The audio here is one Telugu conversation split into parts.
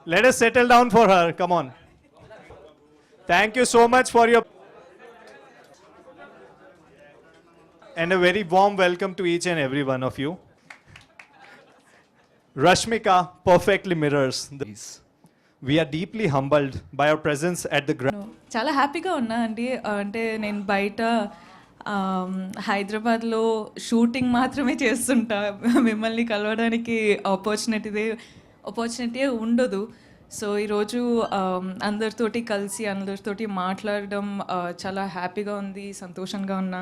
Let us settle down for her. Come on. Thank you so much for your. And a very warm welcome to each and every one of you. Rashmika perfectly mirrors these. We are deeply humbled by our presence at the ground. చాలా హ్యాపీగా ఉన్నా అండి. అంటే నేను బయట హైదరాబాద్లో షూటింగ్ మాత్రమే చేస్తుంటా. మిమ్మల్ని కలవడానికి ఆపర్చునిటీ ఉండదు. సో ఈరోజు అందరితోటి కలిసి అందరితోటి మాట్లాడడం చాలా హ్యాపీగా ఉంది, సంతోషంగా ఉన్నా.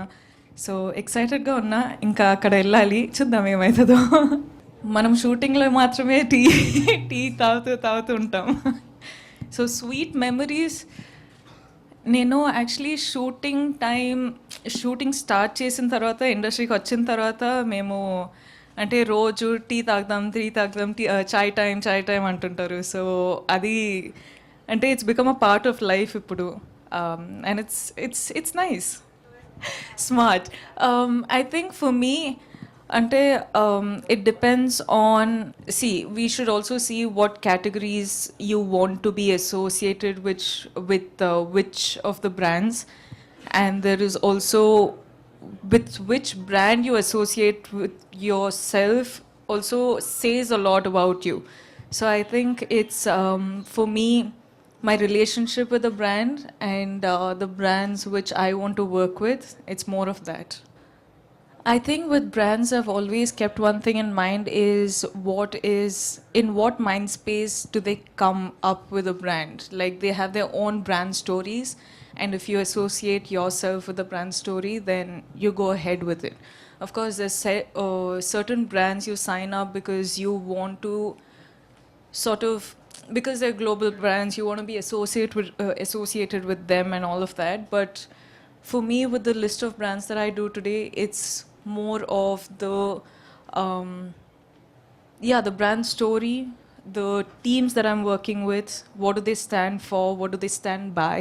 సో ఎక్సైటెడ్గా ఉన్నా. ఇంకా అక్కడ వెళ్ళాలి, చూద్దాం ఏమవుతుందో. మనం షూటింగ్లో మాత్రమే టీ తాగుతూ ఉంటాం. సో స్వీట్ మెమరీస్, నేను యాక్చువల్లీ షూటింగ్ స్టార్ట్ చేసిన తర్వాత, ఇండస్ట్రీకి వచ్చిన తర్వాత మేము అంటే రోజు టీ తాగుదాం చాయ్ టైం అంటుంటారు. సో అది అంటే it's become a part of life ఇప్పుడు. And it's nice, smart. I think for me, ante it depends on, we should also see what categories you want to be associated with which of the brands, and there is also with which brand you associate with yourself also says a lot about you. So I think it's for me, my relationship with the brand and the brands which I want to work with, it's more of that. I think with brands, I've always kept one thing in mind, is in what mind space do they come up with a brand? Like they have their own brand stories, and if you associate yourself with the brand story, then you go ahead with it. Of course, there's certain brands you sign up because you want to because they're global brands, you want to be associated with them and all of that. But for me, with the list of brands that I do today, it's more of the brand story, the teams that I'm working with, what do they stand for, what do they stand by,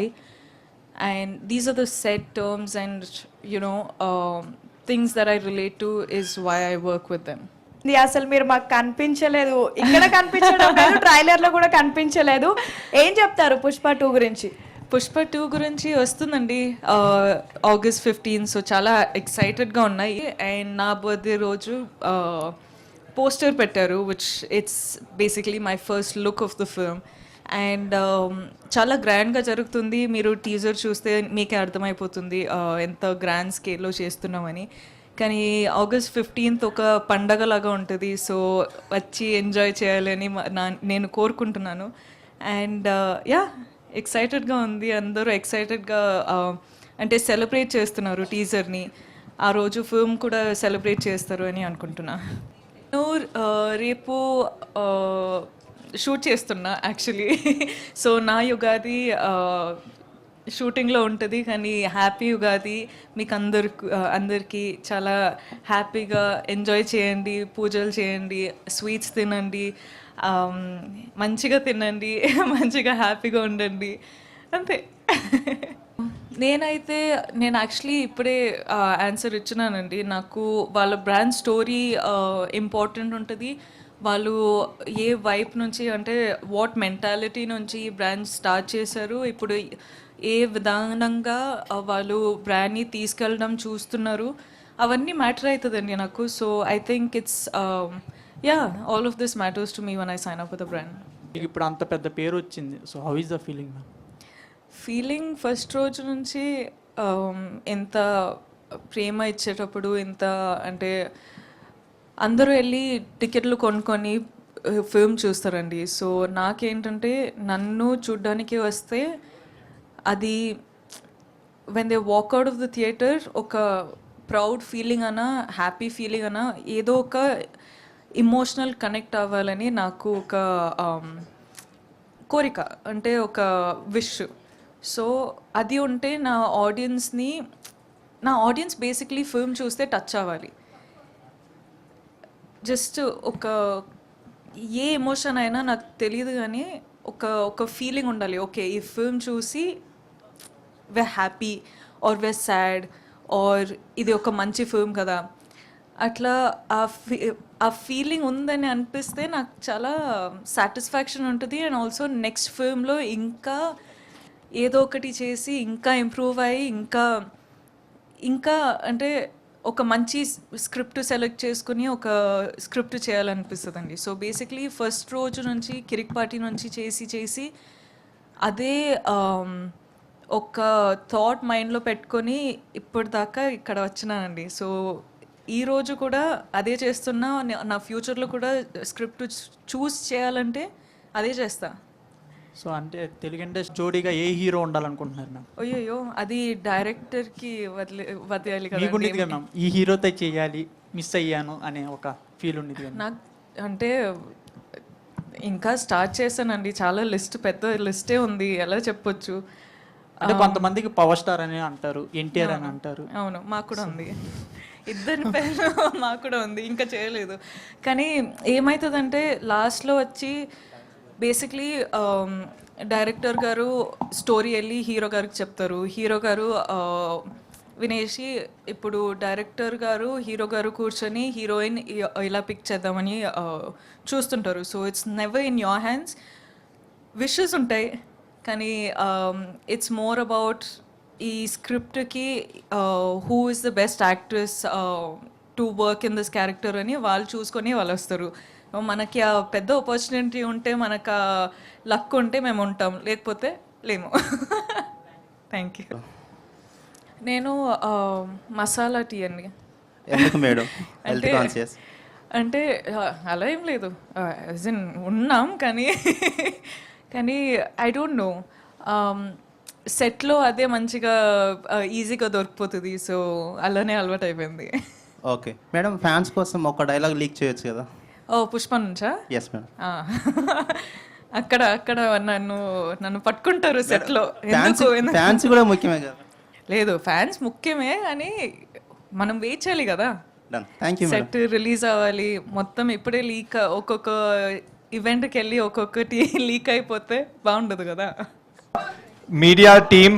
and these are the set terms and things that I relate to, is why I work with them. అసలు మీరు మాకు కనిపించలేదు, ఇక్కడ కనిపించడం లేదు, ట్రైలర్లో కూడా కనిపించలేదు. ఏం చెప్తారు పుష్ప 2 గురించి? పుష్ప 2 గురించి వస్తుందండి August 15. సో చాలా ఎక్సైటెడ్గా ఉన్నాయి. అండ్ నా బర్త్డే రోజు పోస్టర్ పెట్టారు, which it's basically my first look of the film. And చాలా గ్రాండ్గా జరుగుతుంది. మీరు టీజర్ చూస్తే మీకే అర్థమైపోతుంది ఎంత గ్రాండ్ స్కేల్లో చేస్తున్నామని. కానీ August 15 ఒక పండగలాగా ఉంటుంది. సో వచ్చి ఎంజాయ్ చేయాలని నేను కోరుకుంటున్నాను. అండ్ ఎక్సైటెడ్గా ఉంది. అందరూ ఎక్సైటెడ్గా అంటే సెలబ్రేట్ చేస్తున్నారు టీజర్ని. ఆ రోజు ఫిల్మ్ కూడా సెలబ్రేట్ చేస్తారు అని అనుకుంటున్నా. నేను రేపు షూట్ చేస్తున్నా యాక్చువల్లీ. సో నా యుగాది షూటింగ్లో ఉంటుంది. కానీ హ్యాపీ ఉగాది మీకు అందరికీ. చాలా హ్యాపీగా ఎంజాయ్ చేయండి, పూజలు చేయండి, స్వీట్స్ తినండి, మంచిగా తినండి, మంచిగా హ్యాపీగా ఉండండి, అంతే. నేను యాక్చువల్లీ ఇప్పుడే ఆన్సర్ ఇచ్చినానండి. నాకు వాళ్ళ బ్రాండ్ స్టోరీ ఇంపార్టెంట్ ఉంటుంది. వాళ్ళు ఏ వైపు నుంచి, అంటే వాట్ మెంటాలిటీ నుంచి ఈ బ్రాండ్ స్టార్ట్ చేశారు, ఇప్పుడు ఏ విధానంగా వాళ్ళు బ్రాండ్ని తీసుకెళ్ళడం చూస్తున్నారు, అవన్నీ మ్యాటర్ అవుతుందండి నాకు. So I think it's all of this matters to me when I sign up with a brand. ఇప్పుడు అంత పెద్ద పేరు వచ్చింది. So how is the feeling first రోజు నుంచి ఎంత ప్రేమ ఇచ్చేటప్పుడు, ఎంత అంటే అందరూ వెళ్ళి టికెట్లు కొనుక్కొని ఫిల్మ్ చూస్తారండి. సో నాకేంటంటే నన్ను చూడ్డానికి వస్తే అది when they walk out of the theatre ఒక ప్రౌడ్ ఫీలింగ్ అనా, హ్యాపీ ఫీలింగ్ అనా, ఏదో ఒక ఇమోషనల్ కనెక్ట్ అవ్వాలని నాకు ఒక కోరిక, అంటే ఒక విష్. సో అది ఉంటే నా ఆడియన్స్ బేసిక్లీ ఫిల్మ్ చూస్తే టచ్ అవ్వాలి. జస్ట్ ఒక ఏ ఎమోషన్ అయినా నాకు తెలియదు, కానీ ఒక ఫీలింగ్ ఉండాలి. ఓకే, ఈ ఫిల్మ్ చూసి we're happy or we're sad or ఇది ఒక మంచి ఫిల్మ్ కదా, అట్లా ఆ ఫీలింగ్ ఉందని అనిపిస్తే నాకు చాలా సాటిస్ఫాక్షన్ ఉంటుంది. అండ్ ఆల్సో నెక్స్ట్ ఫిల్మ్లో ఇంకా ఏదో ఒకటి చేసి ఇంకా ఇంప్రూవ్ అయ్యి ఇంకా అంటే ఒక మంచి స్క్రిప్ట్ సెలెక్ట్ చేసుకుని ఒక స్క్రిప్ట్ చేయాలనిపిస్తుందండి. సో బేసిక్లీ ఫస్ట్ రోజు నుంచి కిరిక్ పార్టీ నుంచి చేసి అదే ఒక థాట్ మైండ్లో పెట్టుకొని ఇప్పటిదాకా ఇక్కడ వచ్చినానండి. సో ఈ రోజు కూడా అదే చేస్తున్నా. నా ఫ్యూచర్లో కూడా స్క్రిప్ట్ చూస్ చేయాలంటే అదే చేస్తా. సో అంటే తెలుగు ఇండస్ట్రీ జోడీగా ఏ హీరో ఉండాలనుకుంటున్నారు మ్యామ్? అయ్యో అది డైరెక్టర్కి వదిలేయాలి మీకు ఉండేది కదా. కదా మ్యామ్, ఈ హీరోతో చేయాలి, మిస్ అయ్యాను అనే ఒక ఫీల్ ఉండేది కదా. నాకు అంటే ఇంకా స్టార్ట్ చేశానండి, చాలా పెద్ద లిస్టే ఉంది, ఎలా చెప్పొచ్చు. అంటే కొంతమందికి పవర్ స్టార్ అని అంటారు, ఎన్టీఆర్ అని అంటారు. అవును, మాకు కూడా ఉంది, ఇద్దరి పేరు మాకు కూడా ఉంది, ఇంకా చేయలేదు. కానీ ఏమవుతుందంటే లాస్ట్లో వచ్చి బేసిక్లీ డైరెక్టర్ గారు స్టోరీ వెళ్ళి హీరో గారికి చెప్తారు, హీరో గారు వినేసి ఇప్పుడు డైరెక్టర్ గారు హీరో గారు కూర్చొని హీరోయిన్ ఇలా పిక్ చేద్దామని చూస్తుంటారు. So it's never in your hands. Wishes ఉంటాయి కానీ ఇట్స్ మోర్ అబౌట్ ఈ స్క్రిప్ట్కి who is the best actress to work in this character అని వాళ్ళు చూసుకొని వాళ్ళు వస్తారు. మనకి ఆ పెద్ద ఆపర్చునిటీ ఉంటే, మనకు ఆ లక్ ఉంటే మేము ఉంటాం, లేకపోతే లేము. Thank you. నేను మసాలా టీ అండి. ఎందుకు మేడం? అంటే అలా ఏం లేదు, ఉన్నాం కానీ ఐ డోంట్ నో, సెట్లో అదే మంచిగా ఈజీగా దొరికిపోతుంది. సో అలానే అలవాటు అయిపోయింది. ఓకే మేడం, ఫ్యాన్స్ కోసం ఒక డైలాగ్ లీక్ చేయొచ్చు కదా? ఓ పుష్ప నుంచా? Yes madam. అక్కడ నన్ను పట్టుకుంటారు సెట్లో. ఫ్యాన్స్ కూడా ముఖ్యమే కదా? లేదు, ఫ్యాన్స్ ముఖ్యమే కానీ మనం వెయిట్ చేయాలి కదా. Thank you. సెట్ రిలీజ్ అవ్వాలి, మొత్తం ఇప్పుడే లీక్, ఒక్కొక్క ఈవెంట్కి వెళ్ళి ఒక్కొక్కటి లీక్ అయిపోతే బాగుండదు కదా. Media team